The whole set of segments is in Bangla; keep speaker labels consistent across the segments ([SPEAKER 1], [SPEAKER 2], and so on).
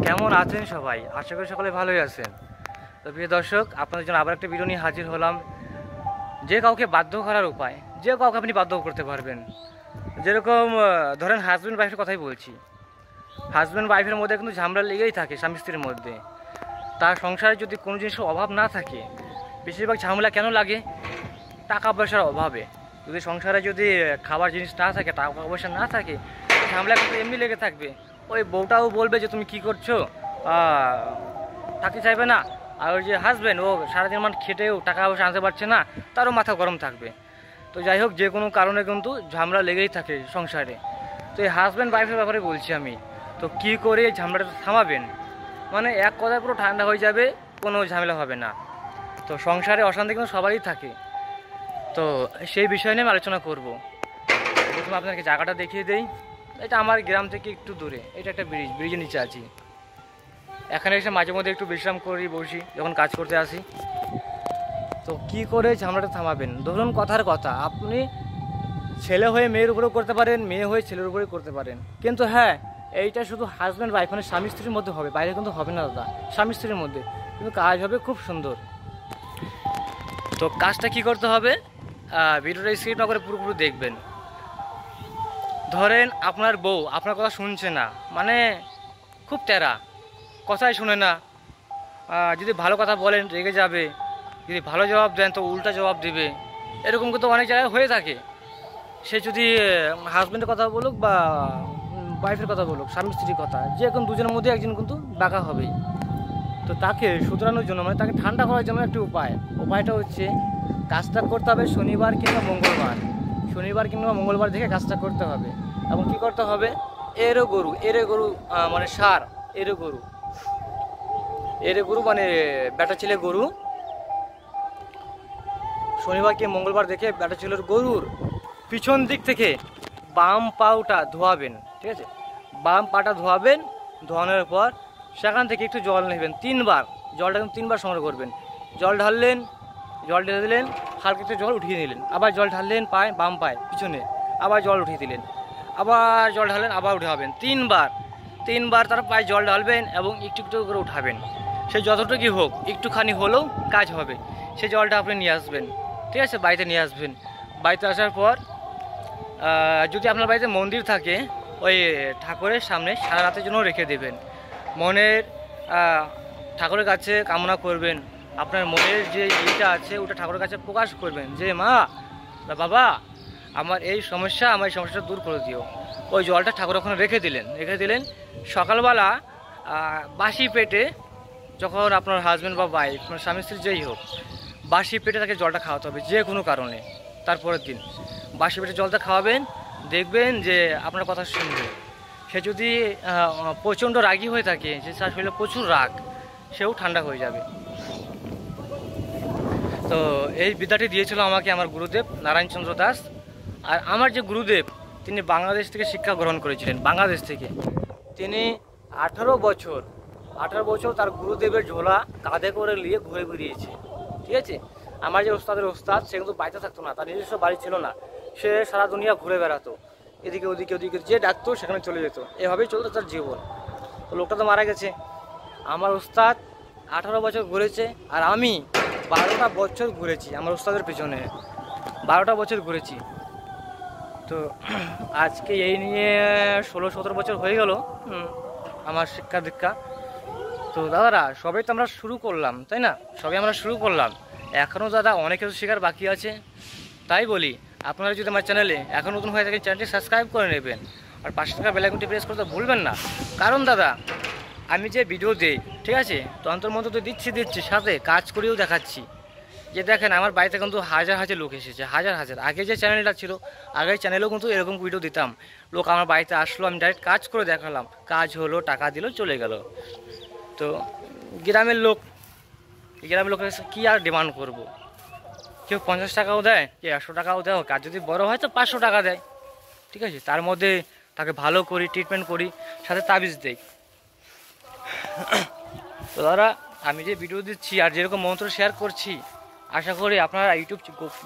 [SPEAKER 1] কেমন আছেন সবাই? আশা করি সকলে ভালোই আছেন। তো প্রিয় দর্শক, আপনাদের জন্য আবার একটা ভিডিও নিয়ে হাজির হলাম। যে কাউকে বাধ্য করার উপায়, যে কাউকে আপনি বাধ্য করতে পারবেন। যেরকম ধরেন হাজব্যান্ড ওয়াইফের কথাই বলছি। হাজব্যান্ড ওয়াইফের মধ্যে কিন্তু ঝামেলা লেগেই থাকে স্বামী স্ত্রীর মধ্যে। তার সংসারে যদি কোনো জিনিসের অভাব না থাকে, বেশিরভাগ ঝামেলা কেন লাগে? টাকা পয়সার অভাবে। যদি সংসারে যদি খাবার জিনিস না থাকে, টাকা পয়সা না থাকে, ঝামেলা কিন্তু এমনি লেগে থাকবে। ওই বউটাও বলবে যে তুমি কি করছো, থাকতে চাইবে না। আর ওই যে হাজব্যান্ড, ও সারাদিন মান খেটেও টাকা পয়সা আনতে পারছে না, তারও মাথা গরম থাকবে। তো যাই হোক, যে কোনো কারণে কিন্তু ঝামেলা লেগেই থাকে সংসারে। তো এই হাজব্যান্ড ওয়াইফের ব্যাপারে বলছি আমি। তো কী করে এই ঝামেলাটা থামাবেন? মানে এক কথায় পুরো ঠান্ডা হয়ে যাবে, কোনো ঝামেলা হবে না। তো সংসারে অশান্তি কিন্তু সবারই থাকে। তো সেই বিষয় নিয়ে আমি আলোচনা করবো। প্রথমে আপনাকে জায়গাটা দেখিয়ে দেই। এটা আমার গ্রাম থেকে একটু দূরে। এটা একটা ব্রিজের নিচে আছি। এখানে এসে মাঝে মধ্যে একটু বিশ্রাম করি, বসি যখন কাজ করতে আসি। তো কি করে ঝামেলাটা থামাবেন? ধরুন কথার কথা, আপনি ছেলে হয়ে মেয়ের উপরেও করতে পারেন, মেয়ে হয়ে ছেলের উপরেও করতে পারেন। কিন্তু হ্যাঁ, এইটা শুধু হাজব্যান্ড ওয়াইফ মানে স্বামী স্ত্রীর মধ্যে হবে, বাইরে কিন্তু হবে না দাদা। স্বামী স্ত্রীর মধ্যে কিন্তু কাজ হবে খুব সুন্দর। তো কাজটা কি করতে হবে? ভিডিওটা স্কিপ না করে পুরোপুরি দেখবেন। ধরেন আপনার বউ আপনার কথা শুনছে না, মানে খুব তেরা, কথাই শুনে না। যদি ভালো কথা বলেন রেগে যাবে, যদি ভালো জবাব দেন তো উল্টা জবাব দেবে। এরকম কিন্তু অনেক জায়গায় হয়ে থাকে। সে যদি হাজব্যান্ডের কথা বলুক বা ওয়াইফের কথা বলুক, স্বামী স্ত্রীর কথা, যে কোনো দুজনের মধ্যে একজন কিন্তু বাঁকা হবেই। তো তাকে শুধরানোর জন্য, মানে তাকে ঠান্ডা করার জন্য একটি উপায়টা হচ্ছে কাজটা করতে হবে শনিবার কিংবা মঙ্গলবার। শনিবার কিংবা মঙ্গলবার দেখে কাজটা করতে হবে। এবং কি করতে হবে? এরে গরু মানে সার, এরে গরু মানে বেটা ছেলে গরু। শনিবার কি মঙ্গলবার দেখে বেটা ছেলের গরুর পিছন দিক থেকে বাম পাটা ধোয়াবেন। ঠিক আছে, বাম পাটা ধোয়াবেন। ধোয়ানোর পর সেখান থেকে একটু জল নেবেন 3 বার। জলটা কিন্তু 3 বার সংগ্রহ করবেন। জল ঢাললেন, জল ঢেলে দিলেন, হালকা একটু জল উঠিয়ে নিলেন। আবার জল ঢাললেন বাম পায়ে পিছনে, আবার জল উঠিয়ে দিলেন। আবার জল ঢালেন, আবার উঠাবেন 3 বার তার পায়ে জল ঢালবেন এবং একটু একটু করে উঠাবেন। সে যতটুকুই হোক, একটুখানি হলেও কাজ হবে। সেই জলটা আপনি নিয়ে আসবেন। ঠিক আছে, বাড়িতে নিয়ে আসবেন। বাড়িতে আসার পর যদি আপনার বাড়িতে মন্দির থাকে, ওই ঠাকুরের সামনে সারা রাতের জন্য রেখে দেবেন। মনের ঠাকুরের কাছে কামনা করবেন। আপনার মনের যে ইটা আছে ওটা ঠাকুরের কাছে প্রকাশ করবেন যে মা বাবা, আমার এই সমস্যাটা দূর করে দিও। ওই জলটা ঠাকুর ওখানে রেখে দিলেন। সকালবেলা বাসি পেটে, যখন আপনার হাজব্যান্ড বা ওয়াইফ মানে স্বামী স্ত্রী যেই হোক, বাসি পেটে তাকে জলটা খাওয়াতে হবে যে কোনো কারণে। তারপরের দিন বাসি পেটে জলটা খাওয়াবেন, দেখবেন যে আপনার কথা শুনবে। সে যদি প্রচণ্ড রাগী হয়ে থাকে, যে তার শরীরে প্রচুর রাগ, সেও ঠান্ডা হয়ে যাবে। তো এই বিদ্যাটি দিয়েছিল আমাকে আমার গুরুদেব নারায়ণচন্দ্র দাস। আর আমার যে গুরুদেব, তিনি বাংলাদেশ থেকে শিক্ষা গ্রহণ করেছিলেন। বাংলাদেশ থেকে তিনি 18 বছর তার গুরুদেবের ঝোলা কাঁধে করে নিয়ে ঘুরে বেরিয়েছে। ঠিক আছে, আমার যে ওস্তাদ, সে কিন্তু বাড়িতে থাকতো না, তার নিজস্ব বাড়ি ছিল না। সে সারা দুনিয়া ঘুরে বেড়াতো, এদিকে ওদিকে যে ডাকতো সেখানে চলে যেত। এভাবেই চলতো তার জীবন। তো লোকটা তো মারা গেছে। আমার ওস্তাদ 18 বছর ঘুরেছে, আর আমি 12টা বছর ঘুরেছি আমার ওস্তাদের পেছনে। 12টা বছর ঘুরেছি। তো আজকে এই নিয়ে 16-17 বছর হয়ে গেল আমার শিক্ষা দীক্ষা। তো দাদারা, সবাই তো আমরা শুরু করলাম, তাই না? সবাই আমরা শুরু করলাম, এখনও দাদা অনেক কিছু শেখার বাকি আছে। তাই বলি, আপনারা যদি আমার চ্যানেলে এখন নতুন হয়ে থাকেন, চ্যানেলটি সাবস্ক্রাইব করে নেবেন। আর 5 টাকা বেল আইকনটি প্রেস করতে ভুলবেন না। কারণ দাদা, আমি যে ভিডিও দিই, ঠিক আছে, তো অন্তর্মধ্যে তো দিচ্ছি, সাথে কাজ করেও দেখাচ্ছি। যে দেখেন, আমার বাড়িতে কিন্তু হাজার লোক এসেছে, হাজার। আগে যে চ্যানেলটা ছিল, আগের চ্যানেলেও কিন্তু এরকম ভিডিও দিতাম। লোক আমার বাড়িতে আসলো, আমি ডাইরেক্ট কাজ করে দেখালাম, কাজ হলো, টাকা দিল, চলে গেল। তো গ্রামের লোকের কী আর ডিমান্ড করব? কেউ 50 টাকাও দেয়, কেউ 100 টাকাও দেয়। কাজ যদি বড় হয় তো 500 টাকা দেয়। ঠিক আছে, তার মধ্যে তাকে ভালো করি, ট্রিটমেন্ট করি, সাথে তাবিজ দেই। তো দাদা, আমি যে ভিডিও দিচ্ছি আর যেরকম মন্ত্র শেয়ার করছি, আশা করি আপনারা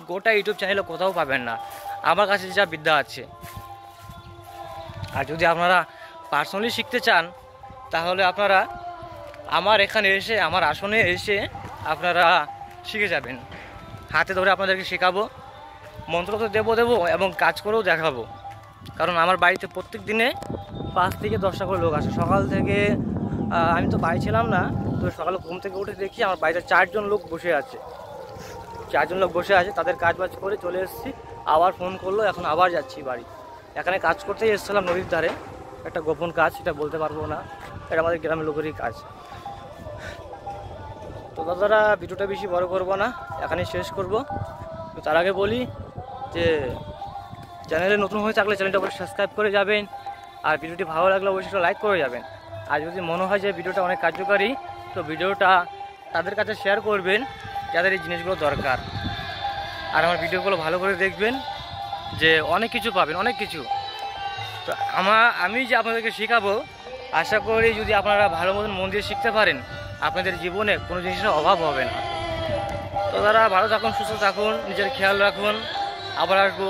[SPEAKER 1] গোটা ইউটিউব চ্যানেলে কোথাও পাবেন না আমার কাছে যা বিদ্যা আছে। আর যদি আপনারা পার্সোনালি শিখতে চান, তাহলে আপনারা আমার এখানে এসে, আমার আসনে এসে আপনারা শিখে যাবেন। হাতে ধরে আপনাদেরকে শেখাবো, মন্ত্র তো দেবো এবং কাজ করেও দেখাবো। কারণ আমার বাড়িতে প্রত্যেক দিনে 5 থেকে 10টা করে লোক আসে। সকাল থেকে আমি তো বাড়ি ছিলাম না, তো সকালে ঘুম থেকে উঠে দেখি আমার বাড়িতে 4 জন লোক বসে আছে। 4 জন লোক বসে আছে, তাদের কাজ বাজ করে চলে এসেছি। আবার ফোন করলো, এখন আবার যাচ্ছি বাড়ি। এখানে কাজ করতেই এসেছিলাম নদীর ধারে, একটা গোপন কাজ, সেটা বলতে পারবো না, এটা আমাদের গ্রামের লোকেরই কাজ। তো দাদারা ভিডিওটা বেশি বড় করবো না, এখানেই শেষ করব। তো তার আগে বলি যে চ্যানেলে নতুন হয়ে থাকলে চ্যানেলটা অবশ্যই সাবস্ক্রাইব করে যাবেন, আর ভিডিওটি ভালো লাগলে অবশ্যই লাইক করে যাবেন। আর যদি মনে হয় যে ভিডিওটা অনেক কার্যকারী, তো ভিডিওটা তাদের কাছে শেয়ার করবেন যাদের এই জিনিসগুলো দরকার। আর আমার ভিডিওগুলো ভালো করে দেখবেন, যে অনেক কিছু পাবেন, অনেক কিছু। তো আমি যে আপনাদেরকে শেখাবো, আশা করি যদি আপনারা ভালো মতন মন দিয়ে শিখতে পারেন, আপনাদের জীবনে কোনো জিনিসের অভাব হবে না। তো তারা ভালো থাকুন, সুস্থ থাকুন, নিজের খেয়াল রাখুন। আবার আসবো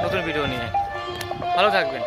[SPEAKER 1] নতুন ভিডিও নিয়ে, ভালো থাকবেন।